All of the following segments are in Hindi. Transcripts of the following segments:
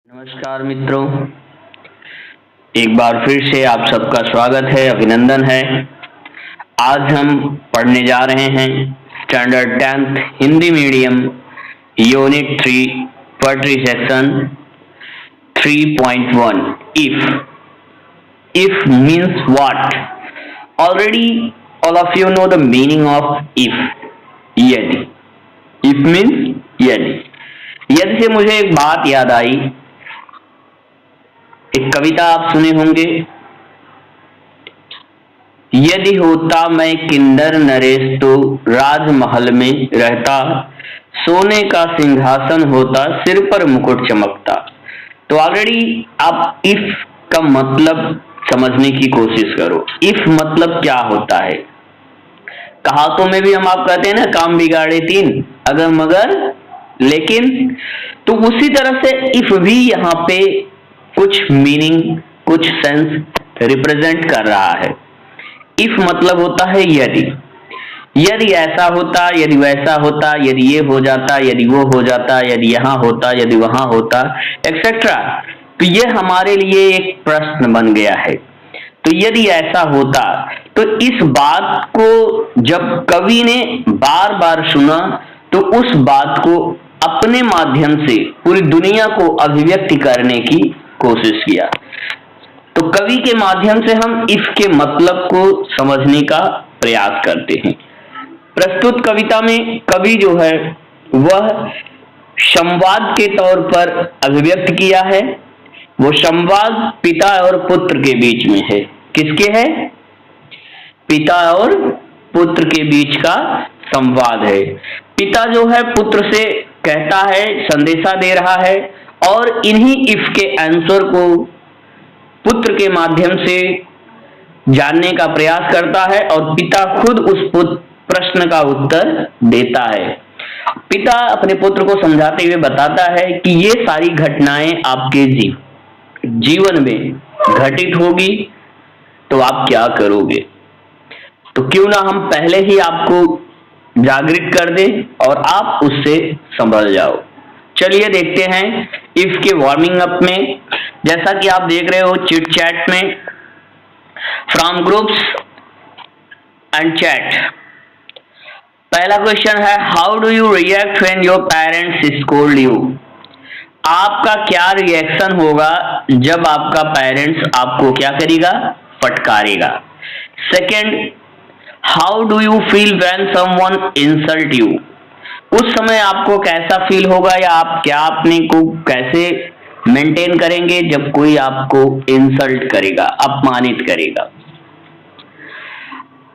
नमस्कार मित्रों, एक बार फिर से आप सबका स्वागत है, अभिनंदन है। आज हम पढ़ने जा रहे हैं standard 10th Hindi medium unit 3 poetry section 3.1 if means what? Already all of you know the meaning of if. यदि means यदि से मुझे एक बात याद आई। एक कविता आप सुने होंगे, यदि होता मैं किंदर नरेश तो राजमहल में रहता, सोने का सिंहासन होता, सिर पर मुकुट चमकता। तो ऑलरेडी आप इफ का मतलब समझने की कोशिश करो। इफ मतलब क्या होता है? कहावतों में भी हम आप कहते हैं ना, काम बिगाड़े तीन, अगर मगर लेकिन। तो उसी तरह से इफ भी यहाँ पे कुछ मीनिंग, कुछ सेंस रिप्रेजेंट कर रहा है। इफ मतलब होता है यदि ऐसा होता, यदि वैसा होता, यदि ये हो जाता, यदि वो हो जाता, यदि यहाँ होता, यदि वहां होता, एक्सेट्रा। तो ये हमारे लिए एक प्रश्न बन गया है। तो यदि ऐसा होता, तो इस बात को जब कवि ने बार बार सुना तो उस बात को अपने माध्यम से पूरी दुनिया को अभिव्यक्त करने की कोशिश किया। तो कवि के माध्यम से हम इफ के मतलब को समझने का प्रयास करते हैं। प्रस्तुत कविता में कवि जो है वह संवाद के तौर पर अभिव्यक्त किया है। वो संवाद पिता और पुत्र के बीच में है। किसके है? पिता और पुत्र के बीच का संवाद है। पिता जो है पुत्र से कहता है, संदेशा दे रहा है और इन्हीं इफ के आंसर को पुत्र के माध्यम से जानने का प्रयास करता है और पिता खुद उस प्रश्न का उत्तर देता है। पिता अपने पुत्र को समझाते हुए बताता है कि ये सारी घटनाएं आपके जीवन में घटित होगी, तो आप क्या करोगे? तो क्यों ना हम पहले ही आपको जागृत कर दें और आप उससे संभल जाओ। चलिए देखते हैं इफ के वार्मिंग अप में। जैसा कि आप देख रहे हो चिट चैट में, फ्रॉम ग्रुप्स एंड चैट, पहला क्वेश्चन है, how do you react when your parents scold you? आपका क्या रिएक्शन होगा जब आपका पेरेंट्स आपको क्या करेगा? फटकारेगा। Second, how do you feel when someone insult you? उस समय आपको कैसा फील होगा या आप क्या अपने को कैसे मेंटेन करेंगे जब कोई आपको इंसल्ट करेगा, अपमानित करेगा।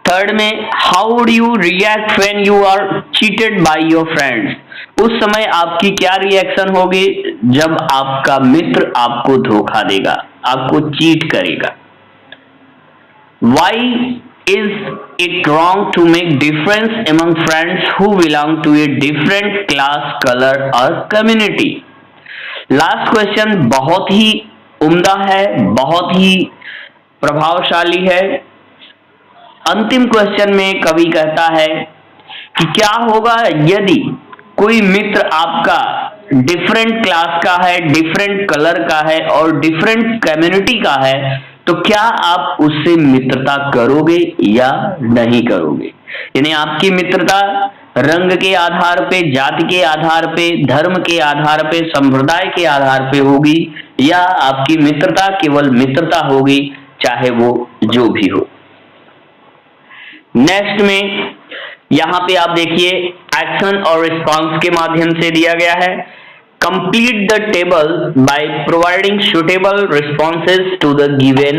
थर्ड में, how would you react when you are cheated by your friends? उस समय आपकी क्या रिएक्शन होगी जब आपका मित्र आपको धोखा देगा, आपको चीट करेगा। Why is it wrong to make difference among friends who belong to a different class, color or community? Last question बहुत ही उम्दा है, बहुत ही प्रभावशाली है। अंतिम क्वेश्चन में कवि कहता है कि क्या होगा यदि कोई मित्र आपका डिफरेंट क्लास का है, डिफरेंट कलर का है और डिफरेंट कम्युनिटी का है, तो क्या आप उससे मित्रता करोगे या नहीं करोगे? यानी आपकी मित्रता रंग के आधार पे, जाति के आधार पे, धर्म के आधार पे, संप्रदाय के आधार पे होगी या आपकी मित्रता केवल मित्रता होगी, चाहे वो जो भी हो। नेक्स्ट में यहाँ पे आप देखिए एक्शन और रिस्पॉन्स के माध्यम से दिया गया है। Complete the table by providing suitable responses to the given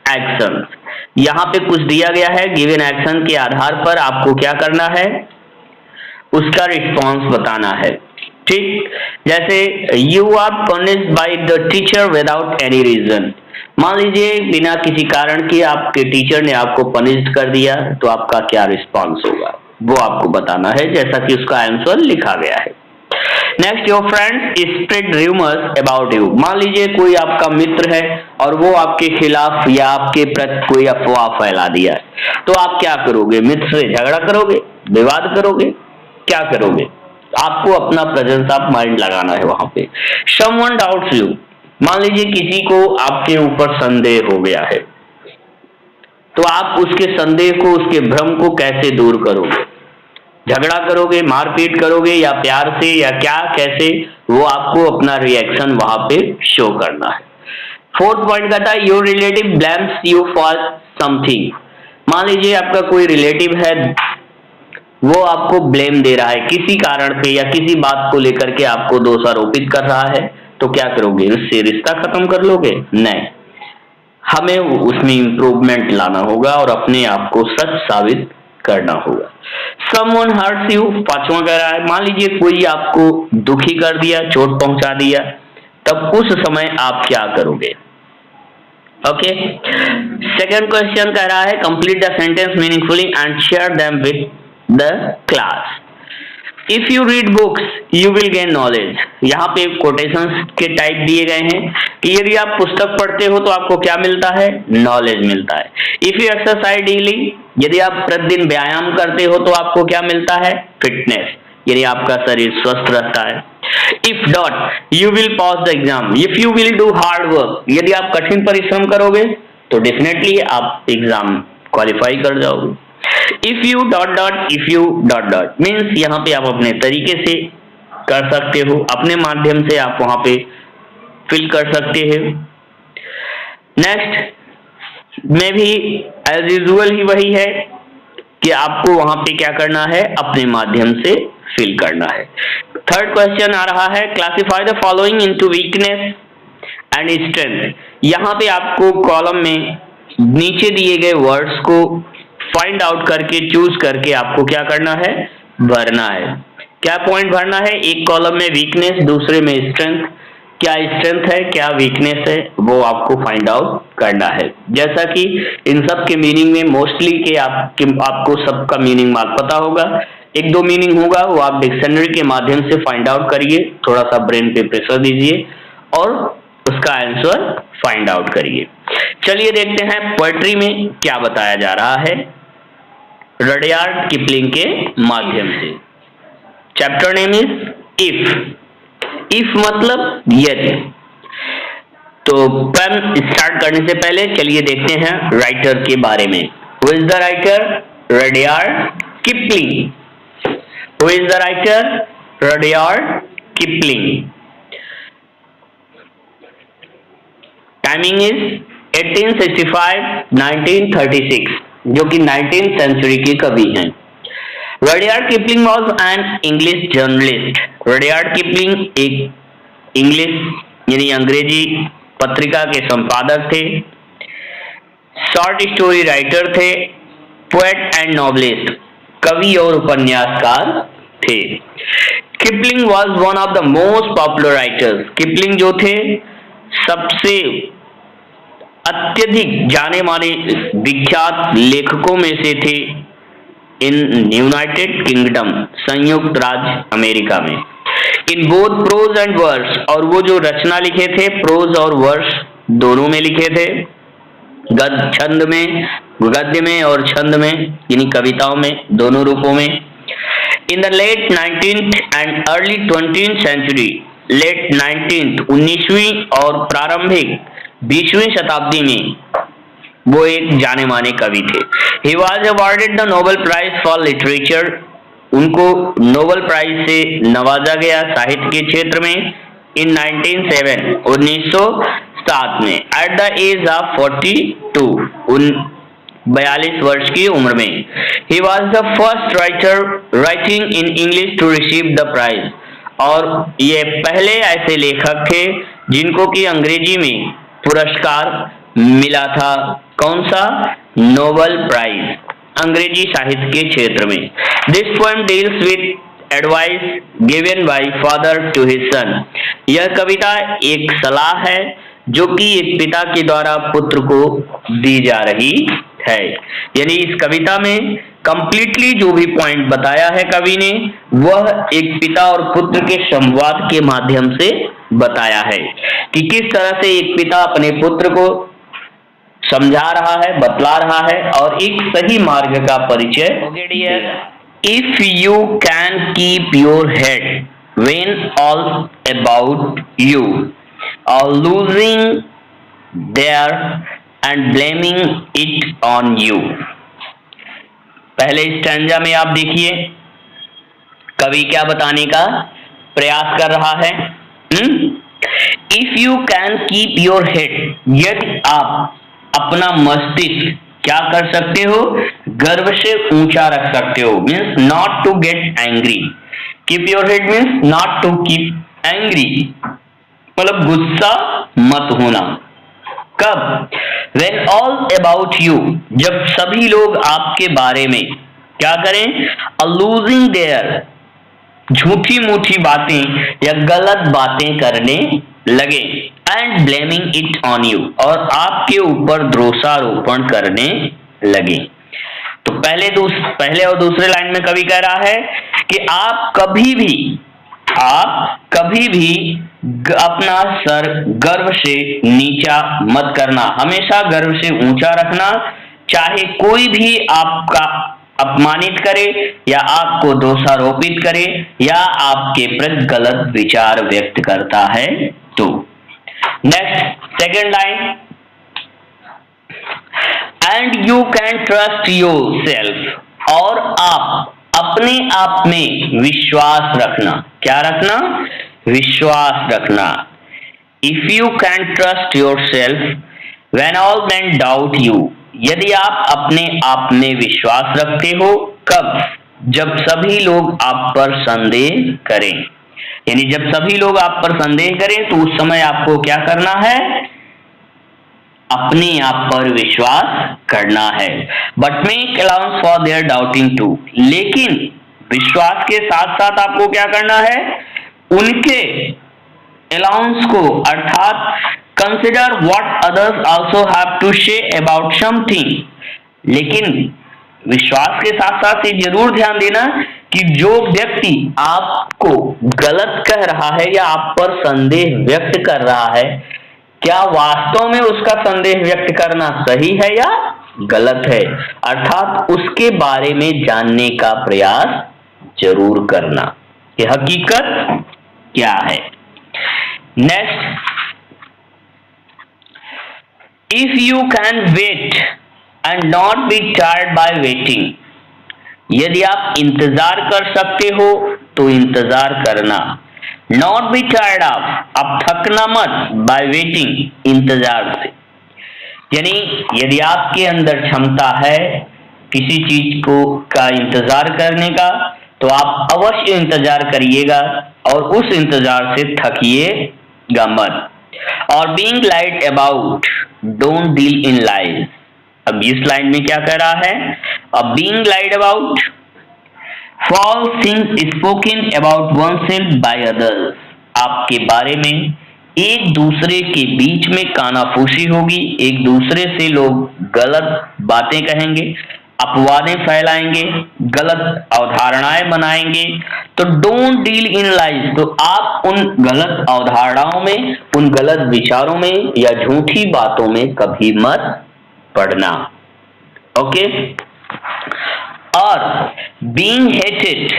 actions। यहाँ पे कुछ दिया गया है, given action के आधार पर आपको क्या करना है? उसका रिस्पॉन्स बताना है। ठीक, जैसे you are punished by the teacher without any reason। मान लीजिए बिना किसी कारण के आपके टीचर ने आपको पनिश कर दिया, तो आपका क्या रिस्पॉन्स होगा वो आपको बताना है, जैसा कि उसका आंसर लिखा गया है। Next, your friends spread rumours about you. मान लीजिए कोई आपका मित्र है और वो आपके खिलाफ या आपके प्रति कोई अफवाह फैला दिया है, तो आप क्या करोगे? मित्र से झगड़ा करोगे, विवाद करोगे, क्या करोगे? आपको अपना प्रेजेंस ऑफ माइंड लगाना है वहां पे। समवन डाउट्स यू, मान लीजिए किसी को आपके ऊपर संदेह हो गया है, तो आप उसके संदेह को, उसके भ्रम को कैसे दूर करोगे? झगड़ा करोगे, मारपीट करोगे, या प्यार से, या क्या, कैसे, वो आपको अपना रिएक्शन वहां पे शो करना है। फोर्थ पॉइंट कहता है your relative blames you for something. मान लीजिए आपका कोई रिलेटिव है, वो आपको ब्लेम दे रहा है किसी कारण पे या किसी बात को लेकर के आपको दोषारोपित कर रहा है, तो क्या करोगे? उससे रिश्ता खत्म कर लोगे? नहीं, हमें उसमें इंप्रूवमेंट लाना होगा और अपने आप को सच साबित करना होगा। Someone hurts you, पांचवा कह रहा है मान लीजिए कोई आपको दुखी कर दिया, चोट पहुंचा दिया, तब उस समय आप क्या करोगे? ओके, सेकंड क्वेश्चन कह रहा है complete the sentence meaningfully and share them with the class. If you read books you will gain knowledge. यहाँ पे कोटेशंस के टाइप दिए गए हैं कि यदि आप पुस्तक पढ़ते हो तो आपको क्या मिलता है? नॉलेज मिलता है। इफ यू एक्सरसाइज डेली, यदि आप प्रतिदिन व्यायाम करते हो तो आपको क्या मिलता है? फिटनेस, यानी आपका शरीर स्वस्थ रहता है। If dot U will pass the exam. If you will do hard work, यदि आप कठिन परिश्रम करोगे तो डेफिनेटली आप एग्जाम क्वालिफाई कर जाओगे। If U dot dot, if U dot dot means यहाँ पे आप अपने तरीके से कर सकते हो, अपने माध्यम से आप वहां पे फिल कर सकते हो। नेक्स्ट में भी एज यूजुअल ही वही है कि आपको वहां पे क्या करना है? अपने माध्यम से फिल करना है। थर्ड क्वेश्चन आ रहा है classify the following into weakness and strength. यहाँ पे आपको कॉलम में नीचे दिए गए वर्ड्स को फाइंड आउट करके, चूज करके आपको क्या करना है? भरना है। क्या पॉइंट भरना है? एक कॉलम में वीकनेस, दूसरे में स्ट्रेंथ। क्या स्ट्रेंथ है, क्या वीकनेस है, वो आपको फाइंड आउट करना है। जैसा कि इन सब के मीनिंग में मोस्टली के आपको सबका मीनिंग पता होगा, एक दो मीनिंग होगा वो आप डिक्शनरी के माध्यम से फाइंड आउट करिए, थोड़ा सा ब्रेन पे प्रेशर दीजिए और उसका आंसर फाइंड आउट करिए। चलिए देखते हैं पोएट्री में क्या बताया जा रहा है रडयार्ड किपलिंग के माध्यम से। Chapter name is if. If मतलब यदि। तो पेन स्टार्ट करने से पहले चलिए देखते हैं राइटर के बारे में। Who is the writer? Rudyard Kipling. Who is the writer? Rudyard Kipling. Timing is 1865-1936, जो कि 19th सेंचुरी के कवि हैं। Rudyard Kipling was an English journalist. Rudyard Kipling एक इंग्लिश यानी अंग्रेजी पत्रिका के संपादक थे, शॉर्ट स्टोरी राइटर थे, पोएट एंड नॉवलिस्ट, कवि और उपन्यासकार थे। Kipling was one of the most popular writers. Kipling जो थे सबसे अत्यधिक जाने माने विख्यात लेखकों में से थे इन यूनाइटेड किंगडम, संयुक्त राज्य अमेरिका में। In both prose and verse, और वो जो रचना लिखे थे प्रोज और वर्स दोनों में लिखे थे, छंद में, गद्य में और छंद में यानी कविताओं में, दोनों रूपों में। In the late 19th and early 20th century, late 19th 19वीं और प्रारंभिक 20वीं शताब्दी में वो एक जाने माने कवि थे। He was awarded the Nobel Prize for Literature। उनको नोबेल प्राइज से नवाजा गया साहित्य के क्षेत्र में इन 1907 में, एट द एज ऑफ 42, 42 वर्ष की उम्र में। He was the first writer writing in English to receive the prize। और ये पहले ऐसे लेखक थे जिनको कि अंग्रेजी में पुरस्कार मिला था। कौन सा? नोबेल प्राइज, अंग्रेजी साहित्य के क्षेत्र में। This poem deals with advice given by father to his son. यह कविता एक सलाह है जो कि एक पिता के द्वारा पुत्र को दी जा रही है। यानी इस कविता में कंप्लीटली जो भी पॉइंट बताया है कवि ने, वह एक पिता और पुत्र के संवाद के माध्यम से बताया है कि किस तरह से एक पिता अपने पुत्र को समझा रहा है, बतला रहा है और एक सही मार्ग का परिचय। If you can keep your head when all about you, or losing there and blaming it on you। पहले स्टैंजा में आप देखिए कवि क्या बताने का प्रयास कर रहा है। If you can keep your head, यदि आप अपना मस्तिष्क क्या कर सकते हो, गर्व से ऊंचा रख सकते हो, means not to get angry. Keep your head means not to keep angry, मतलब गुस्सा मत होना। कब? When all about you, जब सभी लोग आपके बारे में क्या करें, losing their, झूठी मूठी बातें या गलत बातें करने लगे, and blaming it on you, और आपके ऊपर दोषारोपण करने लगे। तो पहले और दूसरे लाइन में कवि कह रहा है कि आप कभी भी अपना सर गर्व से नीचा मत करना, हमेशा गर्व से ऊंचा रखना। चाहे कोई भी आपका अपमानित करे या आपको दोषारोपित करे या आपके प्रति गलत विचार व्यक्त करता है तो। Next second line, and you can trust yourself, और आप अपने आप में विश्वास रखना। क्या रखना? विश्वास रखना। If you can trust yourself when all main doubt you, यदि आप अपने आप में विश्वास रखते हो। कब? जब सभी लोग आप पर संदेह करें, यानी जब सभी लोग आप पर संदेह करें तो उस समय आपको क्या करना है, अपने आप पर विश्वास करना है। But make allowance for their doubting too, लेकिन विश्वास के साथ साथ आपको क्या करना है, उनके अलाउंस को, अर्थात consider what others also have to say about something, लेकिन विश्वास के साथ साथ ये जरूर ध्यान देना कि जो व्यक्ति आपको गलत कह रहा है या आप पर संदेह व्यक्त कर रहा है, क्या वास्तव में उसका संदेह व्यक्त करना सही है या गलत है, अर्थात उसके बारे में जानने का प्रयास जरूर करना कि हकीकत क्या है। Next, if you can wait and not be tired by waiting, यदि आप इंतजार कर सकते हो तो इंतजार करना। नॉट बी टायर्ड ऑफ, आप थकना मत, बाय वेटिंग, इंतजार से। यानी यदि आपके अंदर क्षमता है किसी चीज को का इंतजार करने का तो आप अवश्य इंतजार करिएगा और उस इंतजार से थकिएगा मत। और being light about, don't deal in lies. अब इस लाइन में क्या कह रहा है, अब being light about false things spoken about oneself by others, आपके बारे में एक दूसरे के बीच में कानाफूसी होगी, एक दूसरे से लोग गलत बातें कहेंगे, अपवादें फैलाएंगे, गलत अवधारणाएं बनाएंगे। तो डोंट डील इन लाइज, तो आप उन गलत अवधारणाओं में, उन गलत विचारों में या झूठी बातों में कभी मत पड़ना। ओके। और बीइंग हेटेड,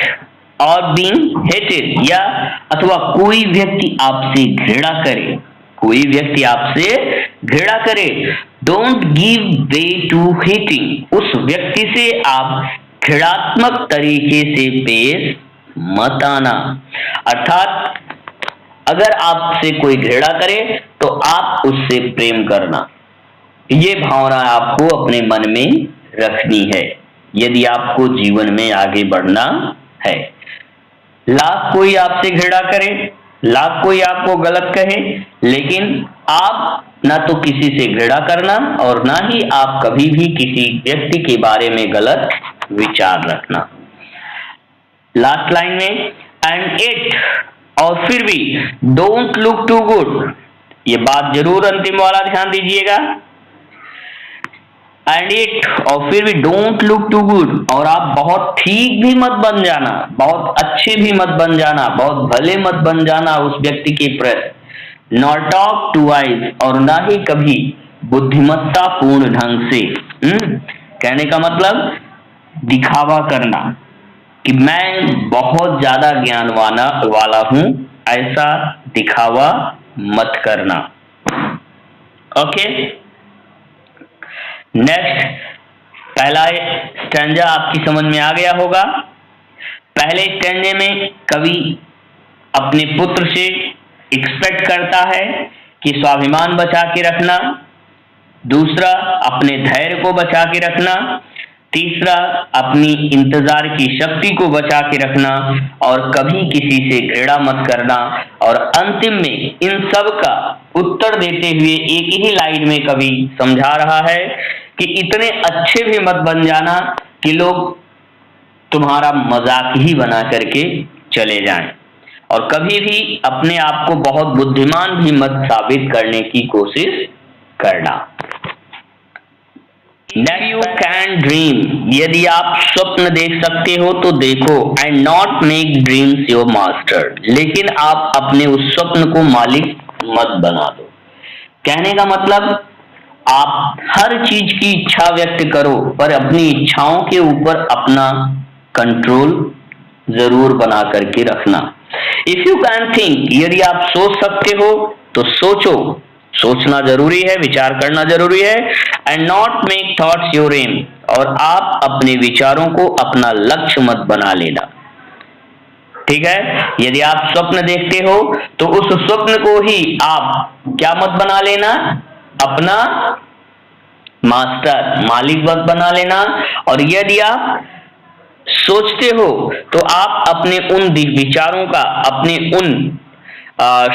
और बीइंग हेटेड या अथवा कोई व्यक्ति आपसे घृणा करे, कोई व्यक्ति आपसे घृणा करे, don't give way to hating, उस व्यक्ति से आप घृणात्मक तरीके से पेश मत आना। अर्थात अगर आपसे कोई घृणा करे तो आप उससे प्रेम करना, ये भावना आपको अपने मन में रखनी है यदि आपको जीवन में आगे बढ़ना है। लाख कोई आपसे घृणा करे, लाख कोई आपको गलत कहे, लेकिन आप ना तो किसी से घृणा करना और ना ही आप कभी भी किसी व्यक्ति के बारे में गलत विचार रखना। लास्ट लाइन में एंड इट, और फिर भी डोंट लुक टू गुड, ये बात जरूर अंतिम वाला ध्यान दीजिएगा। एंड इट, और फिर भी डोंट लुक टू गुड, और आप बहुत ठीक भी मत बन जाना, बहुत अच्छे भी मत बन जाना, बहुत भले मत बन जाना उस व्यक्ति के प्रति। नॉट टॉक टू वाइज, और ना ही कभी बुद्धिमत्ता पूर्ण ढंग से, कहने का मतलब दिखावा करना कि मैं बहुत ज्यादा ज्ञान वाला हूं, ऐसा दिखावा मत करना। ओके, नेक्स्ट, पहला स्टैंजा आपकी समझ में आ गया होगा। पहले स्टैंजे में कवि अपने पुत्र से एक्सपेक्ट करता है कि स्वाभिमान बचा के रखना, दूसरा अपने धैर्य को बचा के रखना, तीसरा अपनी इंतजार की शक्ति को बचा के रखना और कभी किसी से घृणा मत करना। और अंतिम में इन सब का उत्तर देते हुए एक ही लाइन में कवि समझा रहा है कि इतने अच्छे भी मत बन जाना कि लोग तुम्हारा मजाक ही बना करके चले जाएं, और कभी भी अपने आप को बहुत बुद्धिमान भी मत साबित करने की कोशिश करना। यू कैन ड्रीम, यदि आप स्वप्न देख सकते हो तो देखो, and not make dreams your master, लेकिन आप अपने उस स्वप्न को मालिक मत बना दो। कहने का मतलब, आप हर चीज की इच्छा व्यक्त करो, पर अपनी इच्छाओं के ऊपर अपना कंट्रोल जरूर बना करके रखना। इफ यू कैन थिंक, यदि आप सोच सकते हो तो सोचो, सोचना जरूरी है, विचार करना जरूरी है। And not make thoughts your aim, और आप अपने विचारों को अपना लक्ष्य मत बना लेना। ठीक है, यदि आप स्वप्न देखते हो तो उस स्वप्न को ही आप क्या मत बना लेना, अपना मास्टर, मालिक मत बना लेना। और यदि आप सोचते हो तो आप अपने उन विचारों का, अपने उन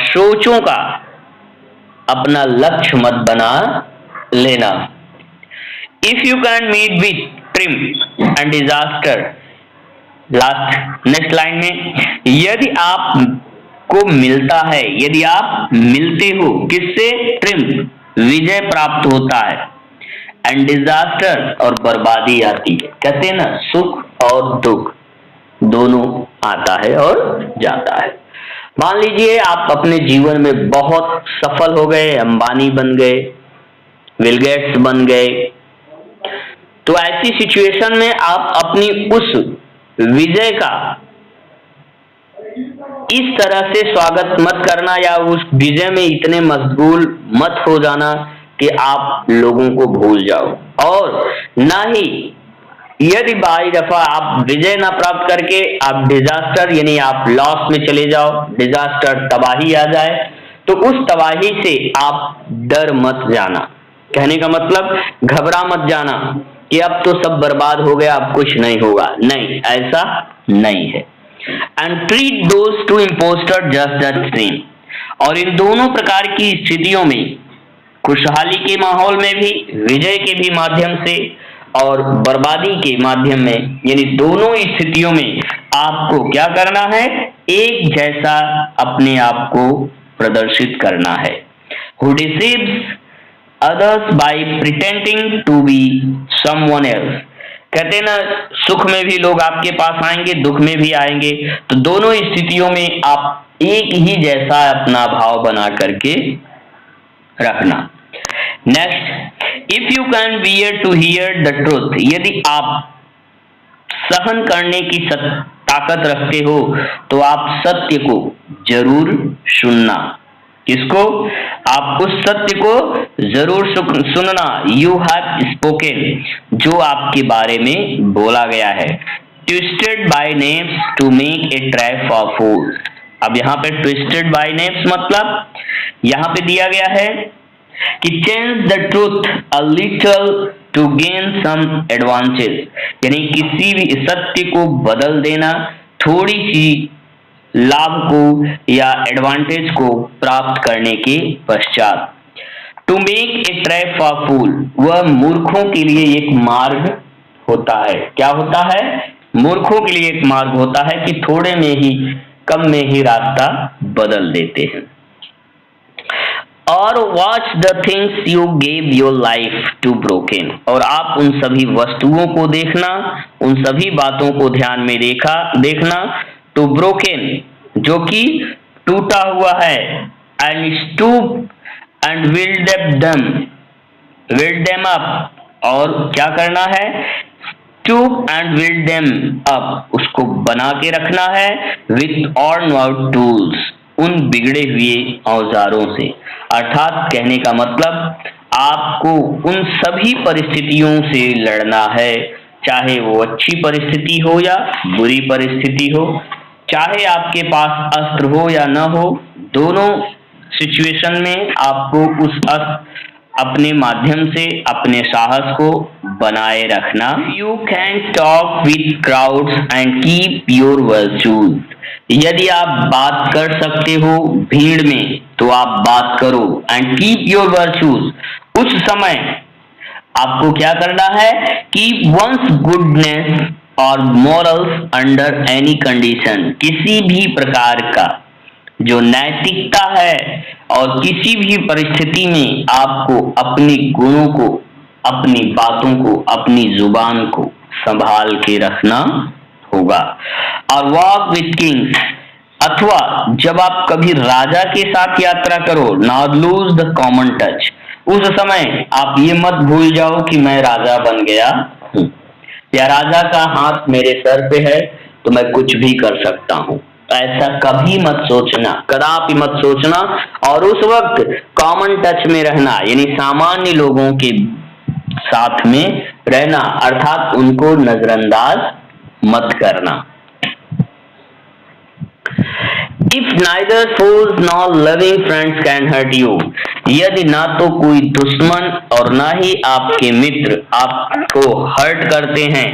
सोचों का अपना लक्ष्य मत बना लेना। If you can meet with triumph and disaster, last next line में, यदि आपको मिलता है, यदि आप मिलते हो किससे, ट्रिम, विजय प्राप्त होता है, एंड डिजास्टर, और बर्बादी आती है। कहते हैं ना, सुख और दुख दोनों आता है और जाता है। मान लीजिए आप अपने जीवन में बहुत सफल हो गए, अंबानी बन गए, बिल गेट्स बन गए, तो ऐसी सिचुएशन में आप अपनी उस विजय का इस तरह से स्वागत मत करना, या उस विजय में इतने मशगूल मत हो जाना कि आप लोगों को भूल जाओ। और ना ही यदि बाई दफा आप विजय ना प्राप्त करके आप डिजास्टर, यानी आप लॉस में चले जाओ, डिजास्टर, तबाही आ जाए, तो उस तबाही से आप डर मत जाना। कहने का मतलब, घबरा मत जाना कि अब तो सब बर्बाद हो गया, अब कुछ नहीं होगा। नहीं, ऐसा नहीं है। And treat those two impostor just that same, और इन दोनों प्रकार की स्थितियों में, खुशहाली के माहौल में भी, विजय के भी माध्यम से और बर्बादी के माध्यम में, यानी दोनों स्थितियों में आपको क्या करना है, एक जैसा अपने आप को प्रदर्शित करना है। Who deceives others by pretending to be someone else, कहते हैं ना, सुख में भी लोग आपके पास आएंगे, दुख में भी आएंगे, तो दोनों स्थितियों में आप एक ही जैसा अपना भाव बना करके रखना। Next, if you can bear to hear the truth, यदि आप सहन करने की ताकत रखते हो तो आप सत्य को जरूर सुनना। किसको? आप उस सत्य को जरूर सुनना। यू हैव स्पोकन, जो आपके बारे में बोला गया है। Twisted by names to make a trap for fools. अब यहाँ पे ट्विस्टेड बाय नेम्स मतलब यहाँ पे दिया गया है कि change the truth a little to gain some advantage, यानी किसी भी सत्य को बदल देना थोड़ी सी लाभ को या एडवांटेज को प्राप्त करने के पश्चात। To make a trap for fool, वह मूर्खों के लिए एक मार्ग होता है। क्या होता है? मूर्खों के लिए एक मार्ग होता है कि थोड़े में ही, कम में ही रास्ता बदल देते हैं। और watch the things you gave your life to broken, और आप उन सभी वस्तुओं को देखना, उन सभी बातों को ध्यान में देखना। टू ब्रोकन, जो कि टूटा हुआ है, and stoop and build them up, और क्या करना है? Stoop and build them up, उसको बना के रखना है। विथ ऑर्न आउट टूल्स, उन बिगड़े हुए औजारों से। अर्थात कहने का मतलब आपको उन सभी परिस्थितियों से लड़ना है, चाहे वो अच्छी परिस्थिति हो या बुरी परिस्थिति हो, चाहे आपके पास अस्त्र हो या न हो, दोनों सिचुएशन में आपको उस अपने माध्यम से अपने साहस को बनाए रखना। You can talk with crowds and keep your virtues. यदि आप बात कर सकते हो भीड़ में तो आप बात करो, एंड कीप योर वर्च्यूज। उस समय आपको क्या करना है? कीप वंस गुडनेस और मॉरल्स अंडर एनी कंडीशन। किसी भी प्रकार का जो नैतिकता है और किसी भी परिस्थिति में आपको अपने गुणों को, अपनी बातों को, अपनी जुबान को संभाल के रखना होगा। और वॉक विथ किंग्स, अथवा जब आप कभी राजा के साथ यात्रा करो, not lose the common touch. उस समय आप ये मत भूल जाओ कि मैं राजा बन गया हूँ या राजा का हाथ मेरे सर पे है तो मैं कुछ भी कर सकता हूँ। ऐसा कभी मत सोचना, कदापि मत सोचना। और उस वक्त कॉमन टच में रहना यानी सामान्य लोगों के साथ में रहना, अर्थात उनको नजरअंदाज मत करना। If neither foes nor loving friends can hurt you, यदि ना तो कोई दुश्मन और ना ही आपके मित्र आपको हर्ट करते हैं।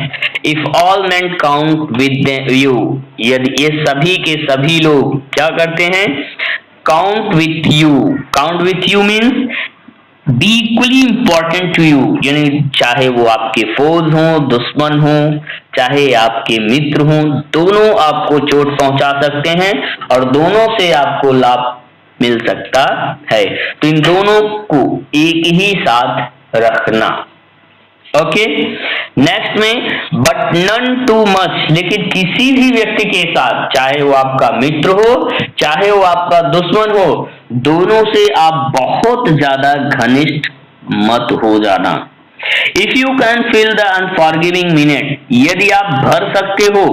If all men count with you, यदि ये सभी के सभी लोग क्या करते हैं? Count with you. Count with you means be equally important to you, यानी चाहे वो आपके फोज हों, दुश्मन हों, चाहे आपके मित्र हों, दोनों आपको चोट पहुंचा सकते हैं और दोनों से आपको लाभ मिल सकता है। तो इन दोनों को एक ही साथ रखना। ओके, नेक्स्ट में बट नन टू मच, लेकिन किसी भी व्यक्ति के साथ, चाहे वो आपका मित्र हो चाहे वो आपका दुश्मन हो, दोनों से आप बहुत ज्यादा घनिष्ठ मत हो जाना। If you can fill the unforgiving minute, यदि आप भर सकते हो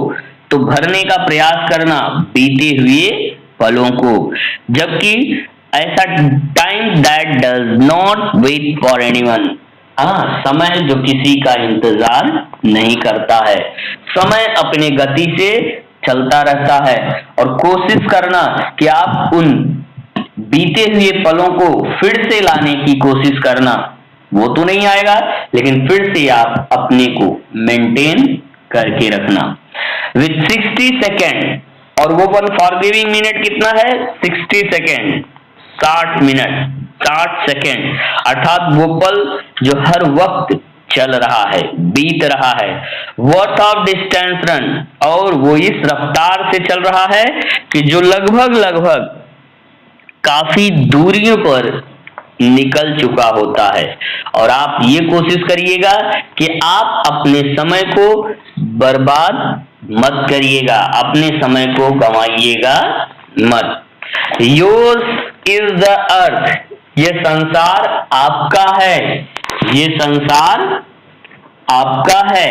तो भरने का प्रयास करना बीते हुए पलों को, जबकि ऐसा time that does not wait for anyone. हाँ, समय जो किसी का इंतजार नहीं करता है, समय अपने गति से चलता रहता है। और कोशिश करना कि आप उन बीते हुए पलों को फिर से लाने की कोशिश करना। वो तो नहीं आएगा, लेकिन फिर से आप अपने को मेंटेन करके रखना। विथ 60 सेकेंड, और वो अनफॉरगिविंग मिनट कितना है? 60 सेकेंड, 60 मिनट, 60 सेकेंड, अर्थात वो पल जो हर वक्त चल रहा है, बीत रहा है। वर्थ ऑफ डिस्टेंस रन, और वो इस रफ्तार से चल रहा है कि जो लगभग काफी दूरियों पर निकल चुका होता है। और आप ये कोशिश करिएगा कि आप अपने समय को बर्बाद मत करिएगा, अपने समय को गंवाइएगा मत। योर्स इज द अर्थ, ये संसार आपका है, ये संसार आपका है।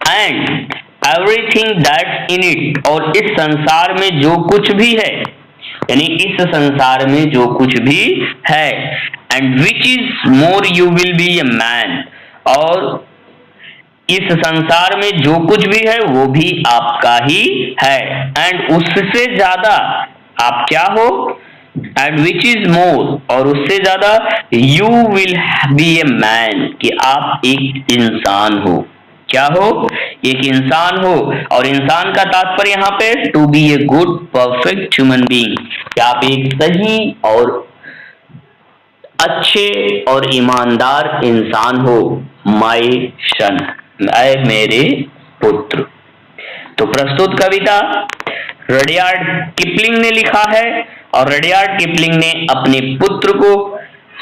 And everything that's in it, और इस संसार में जो कुछ भी है, यानी इस संसार में जो कुछ भी है। And which is more you will be a man, और इस संसार में जो कुछ भी है वो भी आपका ही है। एंड उससे ज्यादा आप क्या हो? एंड विच इज मोर, और उससे ज्यादा you will be a man, कि आप एक इंसान हो। क्या हो? एक इंसान हो। और इंसान का तात्पर्य यहाँ पे to be a good perfect human being, कि आप एक सही और अच्छे और ईमानदार इंसान हो। माय सन, ऐ मेरे पुत्र। तो प्रस्तुत कविता रडियार्ड किपलिंग ने लिखा है, और रडियार्ड किपलिंग ने अपने पुत्र को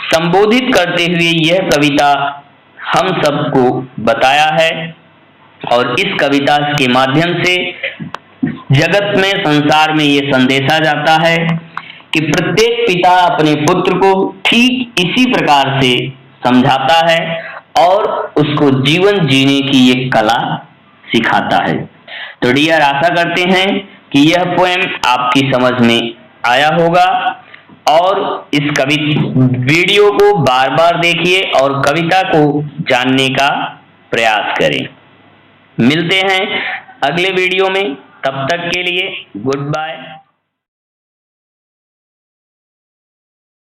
संबोधित करते हुए यह कविता हम सबको बताया है। और इस कविता के माध्यम से जगत में, संसार में ये संदेशा जाता है कि प्रत्येक पिता अपने पुत्र को ठीक इसी प्रकार से समझाता है और उसको जीवन जीने की एक कला सिखाता है। तो डियर, आशा करते हैं कि यह पोएम आपकी समझ में आया होगा और इस वीडियो को बार बार देखिए और कविता को जानने का प्रयास करें। मिलते हैं अगले वीडियो में, तब तक के लिए गुड बाय।